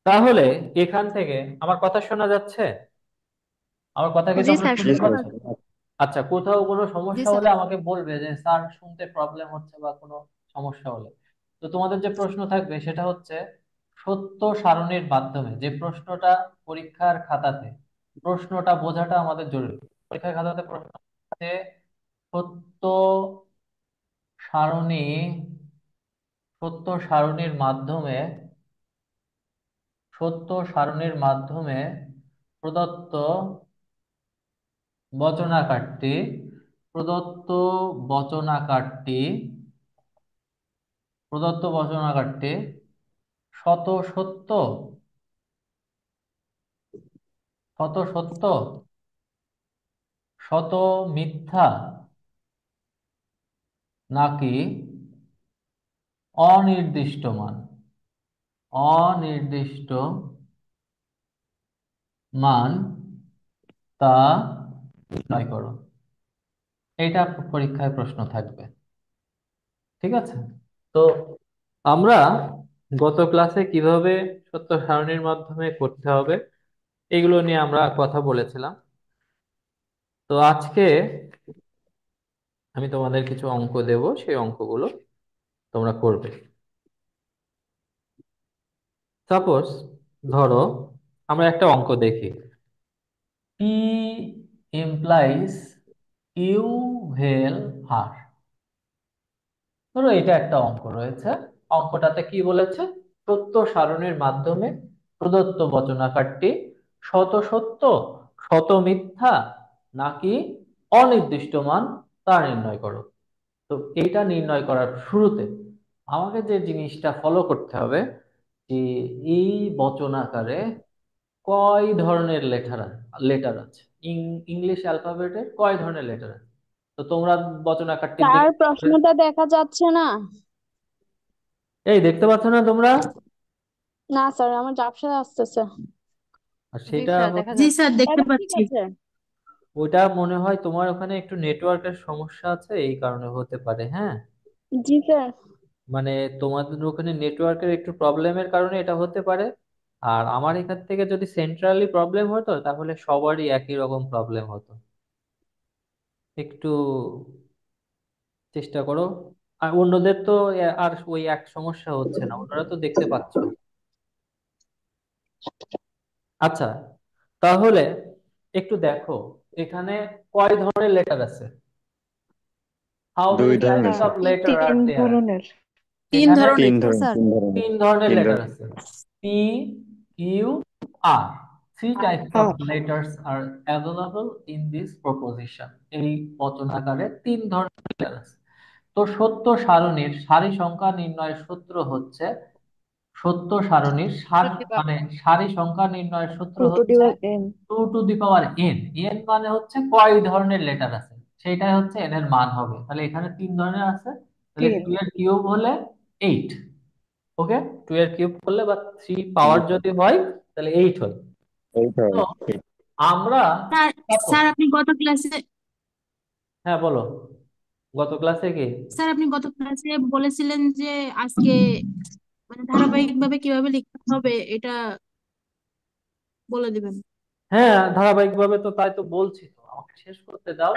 তাহলে এখান থেকে আমার কথা শোনা যাচ্ছে? আমার কথা কি জি তোমরা স্যার, শুনতে শুনতে পাচ্ছ? পাচ্ছি। আচ্ছা, কোথাও কোনো জি সমস্যা স্যার। হলে আমাকে বলবে যে স্যার শুনতে প্রবলেম হচ্ছে বা কোনো সমস্যা হলে। তো তোমাদের যে প্রশ্ন থাকবে সেটা হচ্ছে সত্য সারণীর মাধ্যমে যে প্রশ্নটা পরীক্ষার খাতাতে, প্রশ্নটা বোঝাটা আমাদের জরুরি। পরীক্ষার খাতাতে প্রশ্ন আছে সত্য সারণী, সত্য সারণীর মাধ্যমে, সত্য সারণীর মাধ্যমে প্রদত্ত বচনাকারটি, প্রদত্ত বচনাকারটি, প্রদত্ত বচনাকারটি শত সত্য, শত সত্য, শত মিথ্যা, নাকি অনির্দিষ্ট মান, অনির্দিষ্ট মান, তা নির্ণয় করো। এইটা পরীক্ষায় প্রশ্ন থাকবে। ঠিক আছে? তো আমরা গত ক্লাসে কিভাবে সত্য সারণীর মাধ্যমে করতে হবে এগুলো নিয়ে আমরা কথা বলেছিলাম। তো আজকে আমি তোমাদের কিছু অঙ্ক দেব, সেই অঙ্কগুলো তোমরা করবে। সাপোজ, ধরো আমরা একটা অঙ্ক দেখি, P implies Q ভেল R। ধরো এটা একটা অঙ্ক রয়েছে। অঙ্কটাতে কি বলেছে? সত্য সারণীর মাধ্যমে প্রদত্ত বচনাকারটি শত সত্য, শত মিথ্যা, নাকি অনির্দিষ্ট মান তা নির্ণয় করো। তো এইটা নির্ণয় করার শুরুতে আমাকে যে জিনিসটা ফলো করতে হবে যে এই বচনাকারে কয় ধরনের লেটার আছে, ইংলিশ অ্যালফাবেটের কয় ধরনের লেটার আছে। তো তোমরা বচনাকারটির স্যার, দিকে, প্রশ্নটা দেখা যাচ্ছে না। এই দেখতে পাচ্ছ না তোমরা? না স্যার, আমার ঝাপসা আসতেছে। আর জি সেটা স্যার, দেখা জি যাচ্ছে। স্যার, দেখতে এবার ঠিক পাচ্ছি। আছে। ওইটা মনে হয় তোমার ওখানে একটু নেটওয়ার্কের সমস্যা আছে, এই কারণে হতে পারে। হ্যাঁ, জি স্যার। মানে তোমাদের ওখানে নেটওয়ার্কের একটু প্রবলেমের কারণে এটা হতে পারে। আর আমার এখান থেকে যদি সেন্ট্রালি প্রবলেম হতো তাহলে সবারই একই রকম প্রবলেম হতো। একটু চেষ্টা করো। আর অন্যদের তো আর ওই এক সমস্যা হচ্ছে না, ওনারা তো দেখতে পাচ্ছ। আচ্ছা, তাহলে একটু দেখো এখানে কয় ধরনের লেটার আছে। হাউ দুই মেনি টাইপস ধরনের স্যার স্যার। অফ লেটার আর তিন দেয়ার? ধরনের। তিন এখানে ধরনের তিন ধরনের স্যার তিন ধরনের তিন ধরনের তিন লেটার ধরনের আছে। P, Q, R. Three types of R letters are available in this proposition. এই বচনাকারে তিন ধরনের লেটার আছে। তো সত্য সারণীর সারি সংখ্যা নির্ণয়ের সূত্র হচ্ছে, সত্য সারণীর মানে সারি সংখ্যা নির্ণয়ের সূত্র টু টু হচ্ছে দিওয়ার N. 2 to the power n। n মানে হচ্ছে কয় ধরনের লেটার আছে, সেটাই হচ্ছে n এর মান হবে। তাহলে এখানে তিন ধরনের আছে, তাহলে তিন। 2 এর কিউব হলে 8। ওকে, 2 এর কিউব করলে বা 3 পাওয়ার যদি হয় তাহলে 8 হয়। এইটা তো আমরা স্যার, সাপোজ, স্যার আপনি গত ক্লাসে হ্যাঁ বলো, গত ক্লাসে কি? স্যার আপনি গত ক্লাসে বলেছিলেন যে আজকে মানে ধারাবাহিকভাবে কিভাবে লিখতে হবে এটা বলে দিবেন। হ্যাঁ, ধারাবাহিকভাবে তো তাই তো বলছি, তো আমাকে শেষ করতে দাও,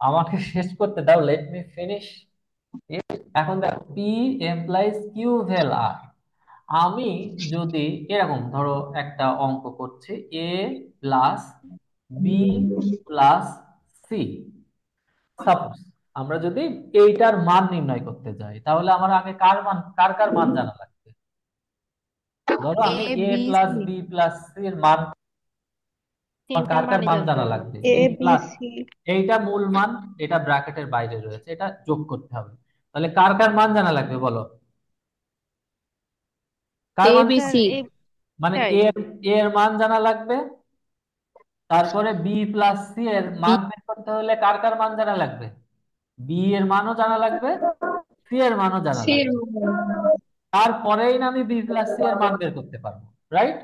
আমাকে শেষ করতে দাও, লেট মি ফিনিশ। এখন দেখো, পি এমপ্লাইজ কিউ ভেল আর। আমি যদি এরকম ধরো একটা অঙ্ক করছি, A plus B plus C, suppose আমরা যদি এইটার মান নির্ণয় করতে যাই তাহলে আমার আগে কার মান, কার কার মান জানা লাগবে। ধরো এ আমি A B plus C, B plus C এর মান, আমার তিনটার কার কার মানই মান জানতে জানা হবে। লাগবে। এ এই বি প্লাস, সি। এইটা মূল মান, এটা ব্র্যাকেটের বাইরে রয়েছে, এটা যোগ করতে হবে। তাহলে কার কার মান জানা লাগবে বলো? কার এ মান বি স্যার সি। এ মানে টাই। এ এর মান জানা লাগবে। তারপরে বি প্লাস সি এর বি। মান বের করতে হলে কার কার মান জানা লাগবে? বি এর মানও জানা লাগবে, সি এর মানও জানা সি। লাগবে। তারপরেই না আমি বি প্লাস সি এর মান বের করতে পারবো, রাইট?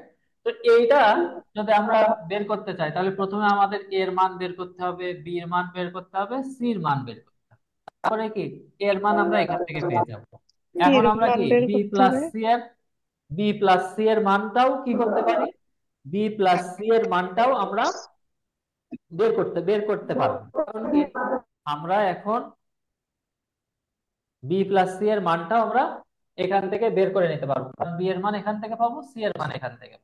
তো এইটা যদি আমরা বের করতে চাই তাহলে প্রথমে আমাদের এ এর মান বের করতে হবে, বি এর মান বের করতে হবে, সি এর মান বের করতে হবে। তারপরে কি এ এর মান আমরা এখান থেকে পেয়ে যাব। সির এখন আমরা মান কি বের বি করতে প্লাস হবে। সি এর বি প্লাস সি এর মানটাও কি করতে পারি, বি প্লাস সি এর মানটাও আমরা বের করতে পারবো। কারণ কি, আমরা এখন বি প্লাস সি এর মানটাও আমরা এখান থেকে বের করে নিতে পারবো, কারণ বি এর মান এখান থেকে পাবো, সি এর মান এখান থেকে।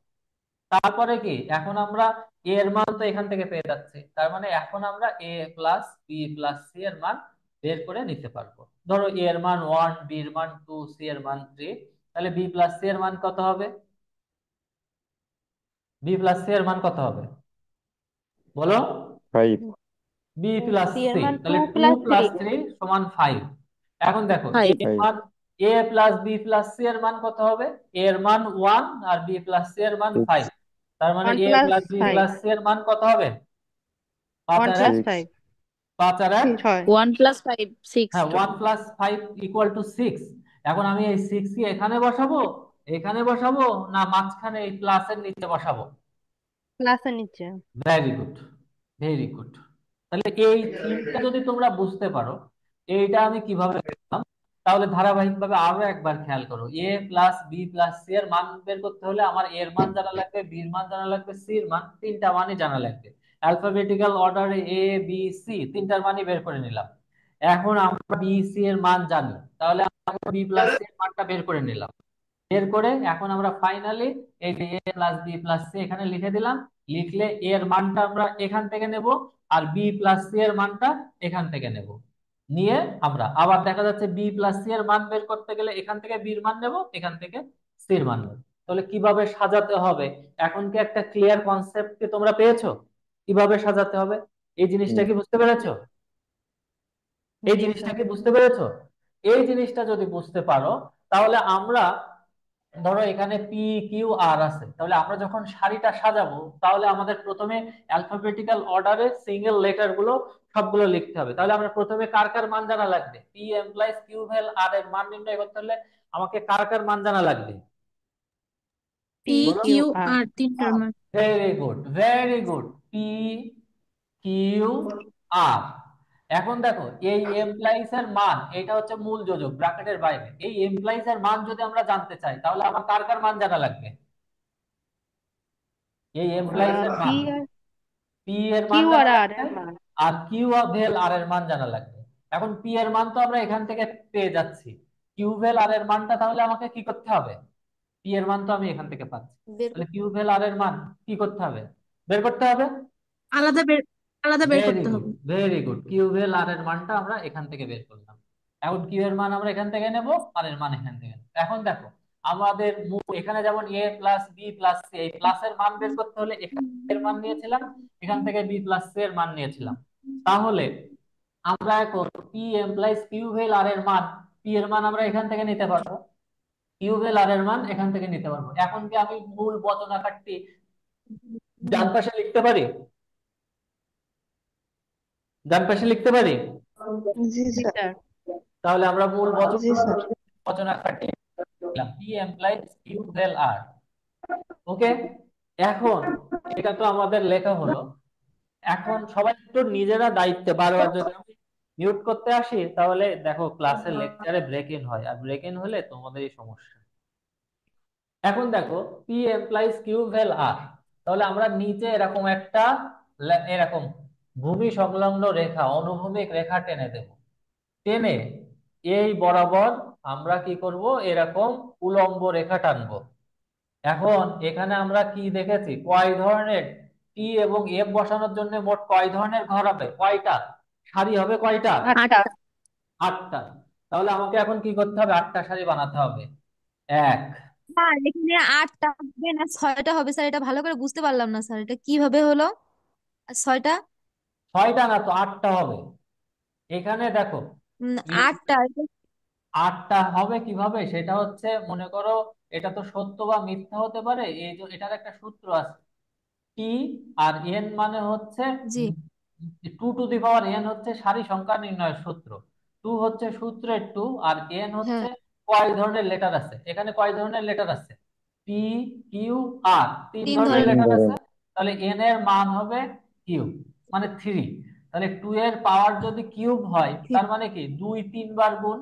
তারপরে কি, এখন আমরা এ এর মান তো এখান থেকে পেয়ে যাচ্ছি, তার মানে এখন আমরা এ প্লাস বি প্লাস সি এর মান বের করে নিতে পারবো। ধরো এ এর মান 1, বি এর মান 2, সি এর মান 3, তাহলে বি প্লাস সি এর মান কত হবে? বি প্লাস সি এর মান কত হবে বলো? 5। বি প্লাস সি এর সি, মান টু তাহলে two plus plus three three সমান 5। এখন দেখো এ 5। এর 5। মান, A plus B plus C এর মান কত হবে? এ এর মান 1 আর বি প্লাস সি এর মান 5। 6। তার মানে one A plus plus B five plus C এর মান কত হবে? 5 ওয়ান আর প্লাস 1, 6। ফাইভ 5 আর 1, 6। 1 + 5 6 হ্যাঁ, তো। 1 + 5 = 6। এখন আমি এই 6 কি এখানে বসাবো, এখানে বসাবো, না মাঝখানে এই প্লাসের নিচে বসাবো? ক্লাসের নিচে। Very good, very good. তাহলে এই থিমটা যদি তোমরা বুঝতে পারো, এইটা আমি কিভাবে করলাম, তাহলে ধারাবাহিকভাবে আরো একবার খেয়াল করো। এ প্লাস বি প্লাস সি এর মান বের করতে হলে আমার এর মান জানা লাগবে, বির মান জানা লাগবে, সির মান, তিনটা মানই জানা লাগবে। অ্যালফাবেটিক্যাল অর্ডারে এ বি সি তিনটার মানই বের করে নিলাম। এখন আমরা বি সি এর মান জানি, তাহলে আমরা বি প্লাস সি এর মানটা বের করে নিলাম। বের করে এখন আমরা ফাইনালি এই যে এ প্লাস বি প্লাস সি এখানে লিখে দিলাম। লিখলে এ এর মানটা আমরা এখান থেকে নেব, আর বি প্লাস সি এর মানটা এখান থেকে নেব। নিয়ে আমরা আবার দেখা যাচ্ছে বি প্লাস সি এর মান বের করতে গেলে এখান থেকে বির মান নেব, এখান থেকে সির মান নেব। তাহলে কিভাবে সাজাতে হবে, এখন কি একটা ক্লিয়ার কনসেপ্ট কি তোমরা পেয়েছো কিভাবে সাজাতে হবে? এই জিনিসটা কি বুঝতে পেরেছো? এই জি জিনিসটা স্যার। কি বুঝতে পেরেছো? এই জিনিসটা যদি বুঝতে পারো, তাহলে আমরা, ধরো এখানে পি কিউ আর আছে, তাহলে আমরা যখন সারিটা সাজাবো, তাহলে আমাদের প্রথমে অ্যালফাবেটিক্যাল অর্ডারে সিঙ্গেল লেটার গুলো সবগুলো লিখতে হবে। তাহলে আমরা প্রথমে কার কার মান জানা লাগবে, পি এমপ্লয়িজ কিউ ভ্যাল আর এর মান নির্ণয় করতে হলে আমাকে কার কার মান জানা লাগবে পি পি বলো? Q Q R. আর তিনটার মান। Very good, very good. P Q R. এখন দেখো এই এমপ্লয়িজ এর মান, এটা হচ্ছে মূল যোজক ব্র্যাকেটের বাইরে। এই এমপ্লয়িজ এর মান যদি আমরা জানতে চাই, তাহলে আমার কার কার মান জানা লাগবে? এই এমপ্লয়িজ এর পি মান, আর পি এর মান কিউ আর জানা আর লাগবে, এর মান। আর কিউ ভেল আর এর মান জানা লাগবে। এখন পি এর মান তো আমরা এখান থেকে পেয়ে যাচ্ছি, কিউ ভেল আর এর মানটা তাহলে আমাকে কি করতে হবে? পি এর মান তো আমি এখান থেকে পাচ্ছি, বের তাহলে করতে কিউ হবে। ভেল আর এর মান কি করতে হবে? বের করতে হবে। আলাদা বের আলাদা বের ভেরি করতে গুড, হবে। Very good. কিউবেল আর এর মানটা আমরা এখান থেকে বের করলাম। এখন কিউ এর মান আমরা এখান থেকে নেব, আর এর মান এখান থেকে নেব। এখন দেখো আমাদের এখানে যেমন এ প্লাস বি প্লাস সি, এই প্লাস এর মান বের করতে হলে এখান থেকে এর মান নিয়েছিলাম, এখান থেকে বি প্লাস সি এর মান নিয়েছিলাম। তাহলে আমরা এখন পি এমপ্লাইজ কিউবেল আর এর মান, পি এর মান আমরা এখান থেকে নিতে পারবো, কিউবেল আর এর মান এখান থেকে নিতে পারবো। এখন কি আমি মূল বচন আকারটি ডান পাশে লিখতে পারি? ডান পাশে লিখতে পারি? জি জি স্যার। স্যার। তাহলে আমরা মূল জি স্যার। বচন আকারটি লিখলাম, পি এমপ্লয়িজ কিউ ভেল আর। ওকে, এখন এটা তো আমাদের লেখা হলো। এখন সবাই একটু নিজেরা দায়িত্বে, বারবার যদি আমি মিউট করতে আসি, তাহলে দেখো ক্লাসের লেকচারে ব্রেক ইন হয়, আর ব্রেক ইন হলে তোমাদেরই সমস্যা। এখন দেখো পি এমপ্লয়িজ কিউ ভেল আর, তাহলে আমরা নিচে এরকম একটা এরকম ভূমি সংলগ্ন রেখা, অনুভূমিক রেখা টেনে দেব। টেনে এই বরাবর আমরা কি করব, এরকম উলম্ব রেখা টানবো। এখন এখানে আমরা কি দেখেছি, কয় ধরনের টি এবং এফ বসানোর জন্য মোট কয় ধরনের ঘর হবে, কয়টা সারি হবে, কয়টা? 8টা। 8টা। তাহলে আমাকে এখন কি করতে হবে, 8টা সারি বানাতে হবে। এক, স্যার এখানে 8টা হবে না 6টা হবে স্যার, এটা ভালো করে বুঝতে পারলাম না স্যার, এটা কিভাবে হলো? আর 6টা? 6টা না তো 8টা হবে। এখানে দেখো, এই 8টা। 8টা হবে কিভাবে, সেটা হচ্ছে, মনে করো এটা তো সত্য বা মিথ্যা হতে পারে, এই যে এটার একটা সূত্র আছে। টি আর এন মানে হচ্ছে জি। 2 টু দি পাওয়ার এন হচ্ছে সারি সংখ্যা নির্ণয়ের সূত্র। টু হচ্ছে সূত্রের টু, আর এন হচ্ছে হ্যাঁ। কয় ধরনের লেটার আছে। এখানে কয় ধরনের লেটার আছে, পি কিউ আর, তিন 3 ধরনের 3 ধরনের। লেটার আছে। ধরনের। তাহলে এন এর মান হবে কিউ, মানে 3। তাহলে 2 এর পাওয়ার যদি কিউব হয়, তার মানে কি 2 3 বার গুণ,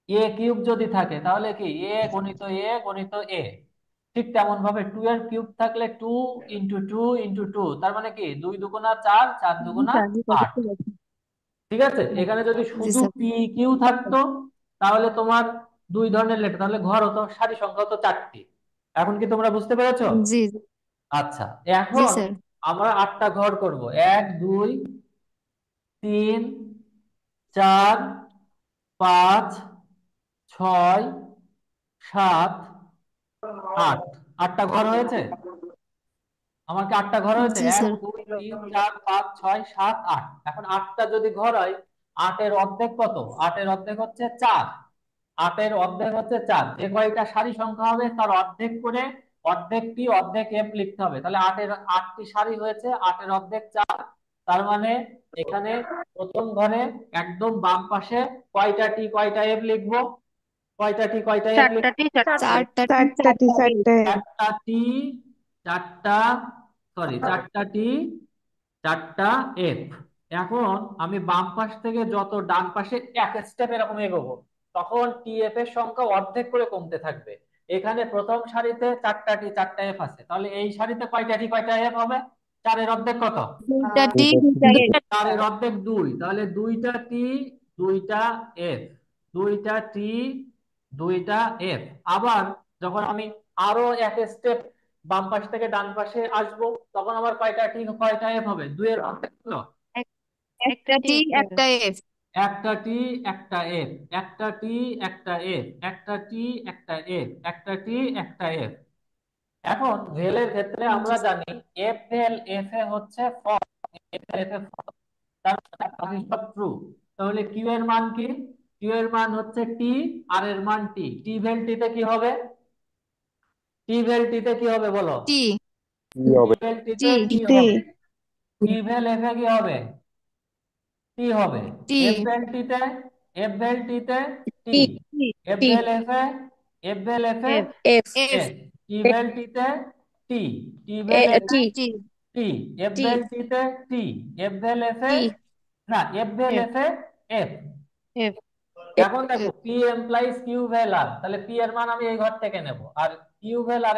এ কিউব যদি থাকে তাহলে কি এ গণিত এ। ঠিক তেমন ভাবে 2 এর কিউব থাকলে 2 × 2 × 2, তার মানে কি 2 × 2 = 4, 4 × 2 = স্যার জি কত 8। ঠিক আছে, এখানে যদি জি শুধু স্যার পি কিউ থাকতো তাহলে তোমার দুই ধরনের লেটার, তাহলে ঘর হতো, সারি সংখ্যা হতো 4টি। এখন কি তোমরা বুঝতে পেরেছো? জি আচ্ছা, জি এখন স্যার আমরা 8টা ঘর করব। 1 2 3 4 5 6 7 8। 8টা ঘর হয়েছে? আমার কি 8টা ঘর হয়েছে? জি এক স্যার দুই তিন চার পাঁচ ছয় সাত আট। এখন 8টা যদি ঘর হয়, 8-এর অর্ধেক কত? 8-এর অর্ধেক হচ্ছে 4। 8-এর অর্ধেক হচ্ছে 4। যে কয়টা সারি সংখ্যা হবে তার অর্ধেক করে অর্ধেকটি অর্ধেক এফ লিখতে হবে। তাহলে 8টি সারি হয়েছে, 8-এর অর্ধেক 4। তার মানে এখানে প্রথম ঘরে একদম বাম পাশে কয়টা এফ লিখবো? কয়টা এফ লিখবো? 4টা চারটা চারটা চারটা টি চারটা এফ। চারটা টি, চারটা, সরি, চারটা টি, চারটা এফ। এখন আমি বাম পাশ থেকে যত ডান পাশে এক স্টেপ এরকম এগোবো, তখন টি এফ এর সংখ্যা অর্ধেক করে কমতে থাকবে। এখানে প্রথম সারিতে 4টা টি 4টা এফ আছে, তাহলে এই সারিতে কয়টা টি কয়টা এফ হবে? 4-এর অর্ধেক কত? দুইটা টি দুইটা টি। দুইটা এফ 4-এর অর্ধেক 2, তাহলে 2টা টি 2টা এফ, 2টা টি 2টা এফ। আবার যখন আমি আরো এক স্টেপ বাম পাশ থেকে ডান পাশে আসবো, তখন আমার কয়টা টি কয়টা এফ হবে? 2-এর অর্ধেক কত? এক- একটা একটা টি টি একটা একটা এফ একটা টি একটা এফ, একটা টি একটা এফ, একটা টি একটা এফ, একটা টি একটা এফ। এখন ভেলের ক্ষেত্রে আমরা জানি এফ ভেল এফ এ হচ্ছে ফলস, এফ এ false, তার মানে বাকি সব ট্রু। তাহলে কিউ এর মান কি? কিউ এর মান হচ্ছে টি, আর এর মান টি। টি ভেল টি তে কি হবে? টি ভেল টি তে কি হবে বলো? টি কি টি হবে? ভেল টি টি তে টি টি। হবে। টি ভেল এফ এ কি হবে? টি হবে। টি এফ ভেল টি তে, এফ ভেল টি তে টি। টি এফ টি ভেল এফ এ, এফ ভেল F A F F F F. T ভেল টি তে টি, টি ভেল F A T T T, F T ভেল টি তে টি, এফ ভেল এফ এ, টি না, এফ ভেল F F A F. F এখন দেখো পি এমপ্লাইজ কিউ ভেল আর, তাহলে পি এর মান আমি এই ঘর থেকে নেব, আর কিউ ভেল আর